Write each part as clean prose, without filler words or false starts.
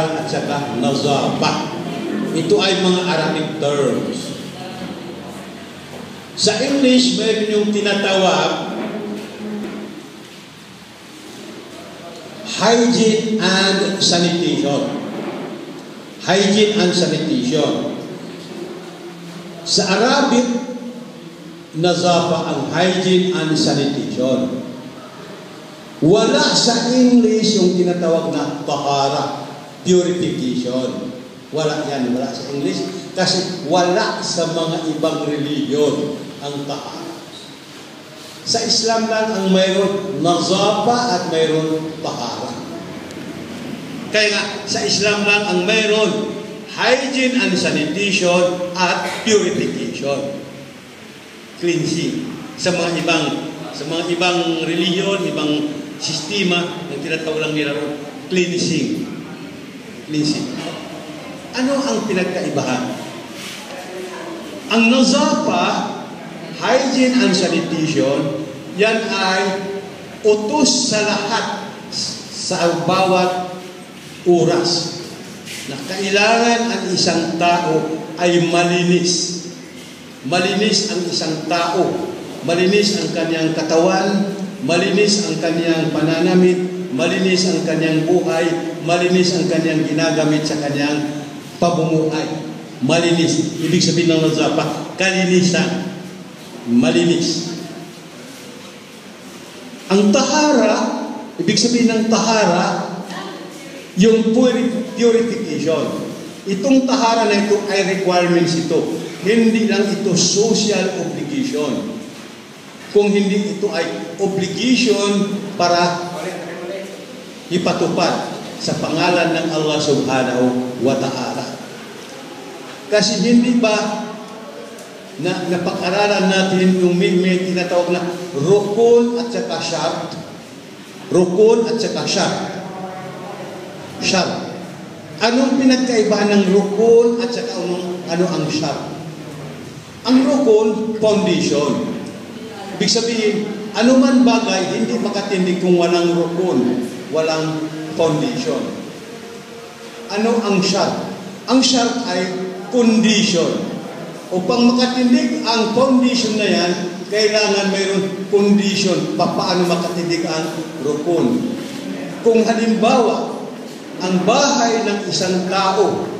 tahara at saka nazafa. Ito ay mga Arabic terms. Sa English, mayroon yung tinatawag hygiene and sanitation. Hygiene and sanitation. Sa Arabic, nazafa ang hygiene and sanitation. Wala sa English yung tinatawag na tahara, purification. Wala yan, wala sa English. Kasi wala sa mga ibang reliyon ang tahara. Sa Islam lang ang mayroon nazafa at mayroon tahara. Kaya nga, sa Islam lang ang mayroon hygiene and sanitation at purification. Cleansing. Sa mga ibang reliyon, ibang sistema, ang tinatawag lang nila ron, cleansing. Cleansing. Ano ang pinagkaibahan? Ang nazafa, hygiene and sanitation, yan ay utos sa lahat sa bawat oras na kailangan ang isang tao ay malinis. Malinis ang isang tao. Malinis ang kanyang katawan, malinis ang kanyang pananamit, malinis ang kanyang buhay, malinis ang kanyang ginagamit sa kanyang pamumuhay. Malinis. Ibig sabihin ng nazafa, kalinisan. Malinis. Ang tahara, ibig sabihin ng tahara, yung purification. Itong tahara na ito ay requirements ito. Hindi lang ito social obligation. Kung hindi ito ay obligation para ipatupad sa pangalan ng Allah subhanahu wa ta'ala. Kasi hindi ba na napag-aralan natin yung may tinatawag na rukun at saka shart? Rukun at saka shart. Shart. Anong pinagkaibahan ng rukun at saka ano ang shart? Ang rukun, foundation. Ibig sabihin, anuman bagay hindi makatindig kung walang rukun, walang foundation. Ano ang shart? Ang shart ay condition. Upang makatindig ang foundation na yan, kailangan mayroon condition paano makatindig ang rukun. Kung halimbawa, ang bahay ng isang tao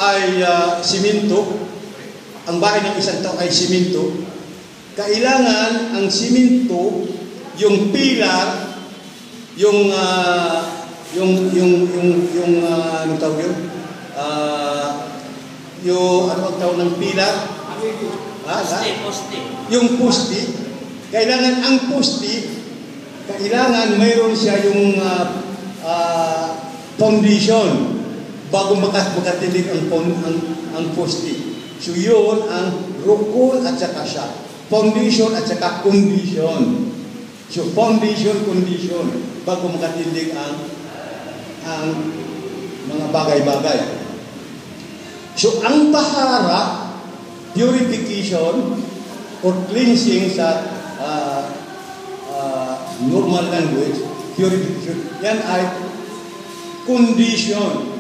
ay siminto, ang bahay ng isang tao ay siminto, kailangan ang siminto, yung pilar, yung ano tawag yun? Yung ano ang tawag ng pilar? Poste. Yung poste. Kailangan ang poste, kailangan mayroon siya yung foundation bago makatindig ang poste. So yun ang rukun at saka siya. Foundation at saka condition. So foundation, condition bago makatindig ang mga bagay-bagay. So ang tahara, purification or cleansing sa normal language, purification, yan ay condition.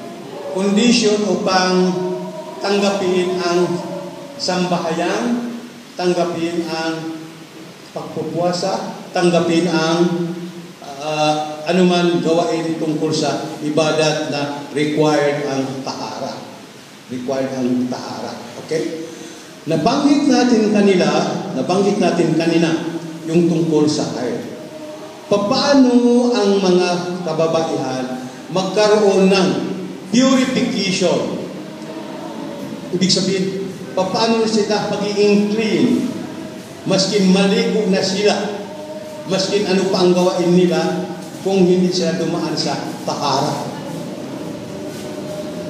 Condition upang tanggapin ang sambahayan, tanggapin ang pagpupuasa, tanggapin ang anuman gawain tungkol sa ibadat na required ang tahara. Required ang tahara. Okay? Nabanggit natin kanina yung tungkol sa hair. Paano ang mga kababaihan magkaroon ng purification? Ibig sabihin, paano sila magiging clean? Maskin maligo na sila, maskin ano pa ang gawain nila kung hindi sila dumaan sa tahara.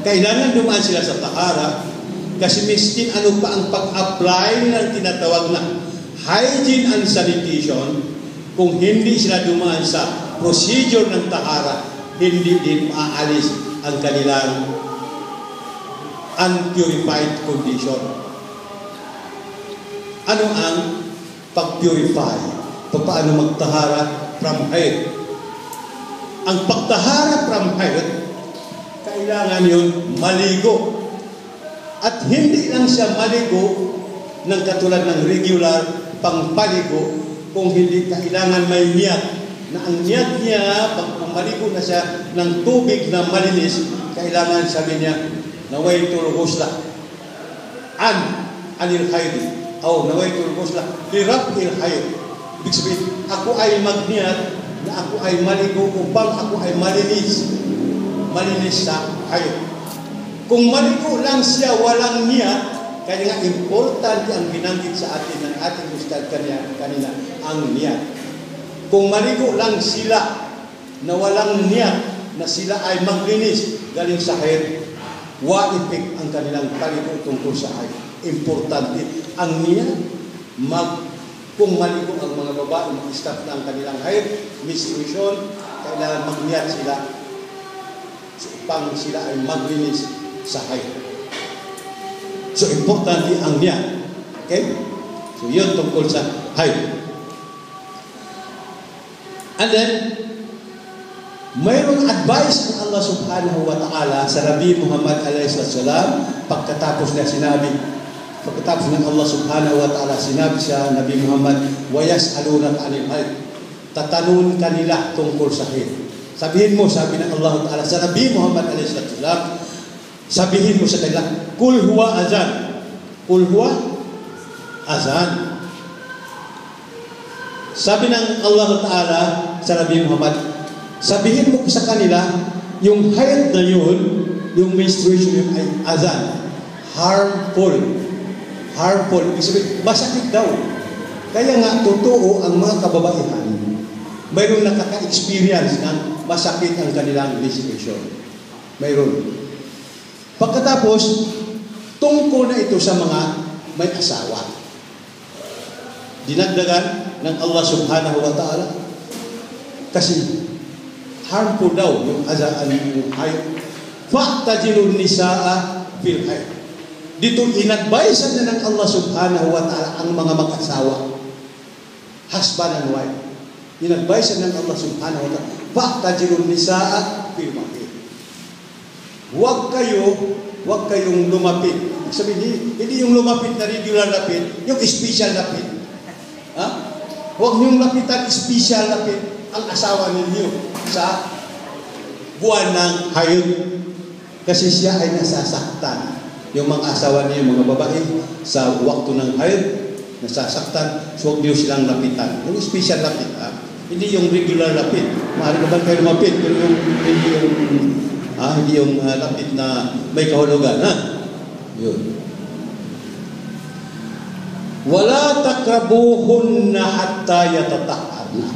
Kailangan dumaan sila sa tahara kasi miskin ano pa ang pag-apply ng tinatawag na hygiene and sanitation, kung hindi sila dumaan sa procedure ng tahara, hindi din maaalis ang kanilang unpurified condition. Ano ang pag-purify? Paano magtahara from hair? Ang pagtahara from hair, kailangan yun maligo. At hindi lang siya maligo ng katulad ng regular pangpaligo, kung hindi kailangan may niyat. Na ang niyat niya, pag maligo na siya ng tubig na malinis, kailangan sabi niya, nawaitul ghusla anil hayd o nawaitul ghusla liraf'il hayd. Ibig sabihin, ako ay magniyat na ako ay maligo upang ako ay malinis sa hayd. Kung maligo lang siya walang niyat, kaya nga importante ang binanggit sa atin ng ating ustad kanina, ang niyat. Kung maligo lang sila na walang niyat na sila ay maglinis galing sa hayd, wa-epek ang kanilang paligo tungkol sa hayd. Importante ang niyat. Kung maligo ang mga babae, mag-stop na ang kanilang hayd, menstruation, kailangan magniyat sila upang sila ay maglinis sa hayd. So, importante ang niyat. Okay? So, yun tungkol sa hayd. And then, mayroong advice ng Allah subhanahu wa ta'ala sa Nabi Muhammad alayhi salam pagkatapos ng Allah subhanahu wa ta'ala sinabi sa Nabi Muhammad, وَيَسْأَلُونَكَ عَنِ الْحَيْضِ, tatanungin kanila tungkol sa hayd. Sabihin mo, sabi ng Allah ta'ala sa Nabi Muhammad alayhi salam, sabihin mo sa kanila, Kul huwa azan. Kul huwa azan. Sabi ng Allah Ta'ala sa Nabi Muhammad, sabihin mo sa kanila, yung hayd na yun, yung menstruation yun ay azan. Harmful. Harmful. Ibig sabihin, masakit daw. Kaya nga, totoo ang mga kababaihan, mayroong nakaka-experience ng masakit ang kanilang menstruation. Mayroon. Pagkatapos, tungkol na ito sa mga may asawa. Dinagdagan ng Allah subhanahu wa ta'ala kasi harmful daw yung azaan yung hayd. Fa'tajilun nisaa fil hayd. Dito inadvisean na ng Allah subhanahu wa ta'ala ang mga mag-asawa, husband and wife. Inadvisean ng Allah subhanahu wa ta'ala, fa'tajilun nisaa fil hayd. Huwag kayong lumapit. Sabihin, hindi yung lumapit na regular lapit, yung special lapit. Ha? Huwag niyong lapitan, special lapit ang asawa ninyo sa buwan ng hayd. Kasi siya ay nasasaktan. Yung mga asawa niyo, mga babae, sa wakto ng hayd, nasasaktan, so huwag niyo silang lapitan. Yung special lapit, ha? Hindi yung regular lapit. Maaari naman kayo lumapit, pero hindi yung lapit na may kahulugan, ha? Yun. Wala takrabuhunna hatta yatatahharna.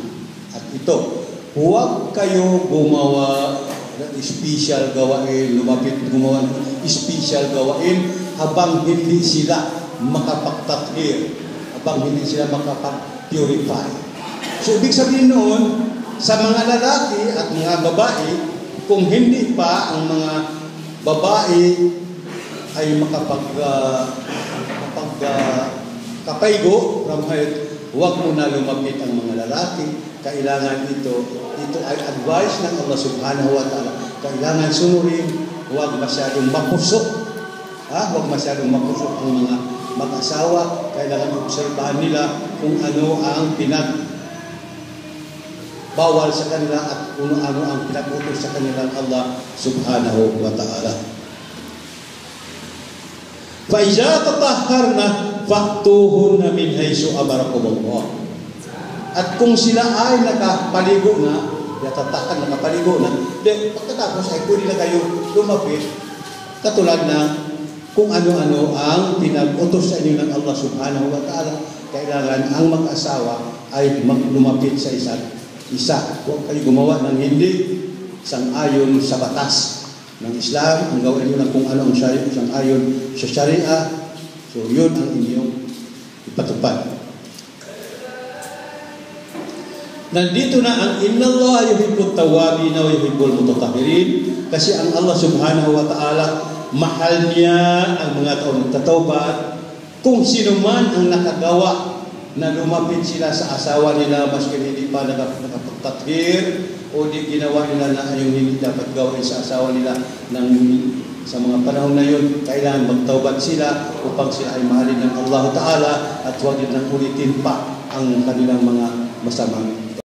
At ito, huwag kayo gumawa ng special gawain, lumapit gumawa ng special gawain habang hindi sila makapagtathir, habang hindi sila makapag-purify. So, ibig sabihin noon, sa mga lalaki at mga babae, kung hindi pa ang mga babae ay kapaygo from hayd, huwag mo na lumapit ang mga lalaki. Kailangan ito ay advice ng Allah subhanahu wa ta'ala. Kailangan sunurin, huwag masyadong mapusok. Huwag masyadong mapusok ang mga mag-asawa. Kailangan obserbahan nila kung ano ang bawal sa kanila at kung ano ang pinag-utos sa kanila ng Allah subhanahu wa ta'ala. فَإِذَا تَطَهَّرْنَا فَأْتُوهُنَّ مِنْ حَيْثُ أَمَرَكُمُ اللَّهُ. At kung sila ay nakapaligo na, nakapaligo na, pagkatapos ay pwede na kayo lumapit, katulad na kung ano-ano ang pinag-utos sa inyo ng Allah subhanahu wa ta'ala. Kailangan ang mag-asawa ay lumapit sa isa't isa. Huwag kayo gumawa ng hindi sang-ayon sa batas ng Islam, ang gawin nyo lang kung ano ang sang-ayon sa Sharia. So, yun ang inyong ipatupad. Nandito na ang Inna Allah yuhibbut tawwabin wa yuhibbul mutatahhirin, kasi ang Allah subhanahu wa ta'ala, mahal niya ang mga taong nagtatawbad. Kung sino man ang nakagawa na lumapit sila sa asawa nila maski hindi pa nakapagtathir, o di ginawa nila na yung hindi dapat gawin sa asawa nila sa mga panahon na yun, kailangan magtaubat sila upang sila ay mahalin ng Allah Ta'ala at huwag nilang ulitin pa ang kanilang mga masamang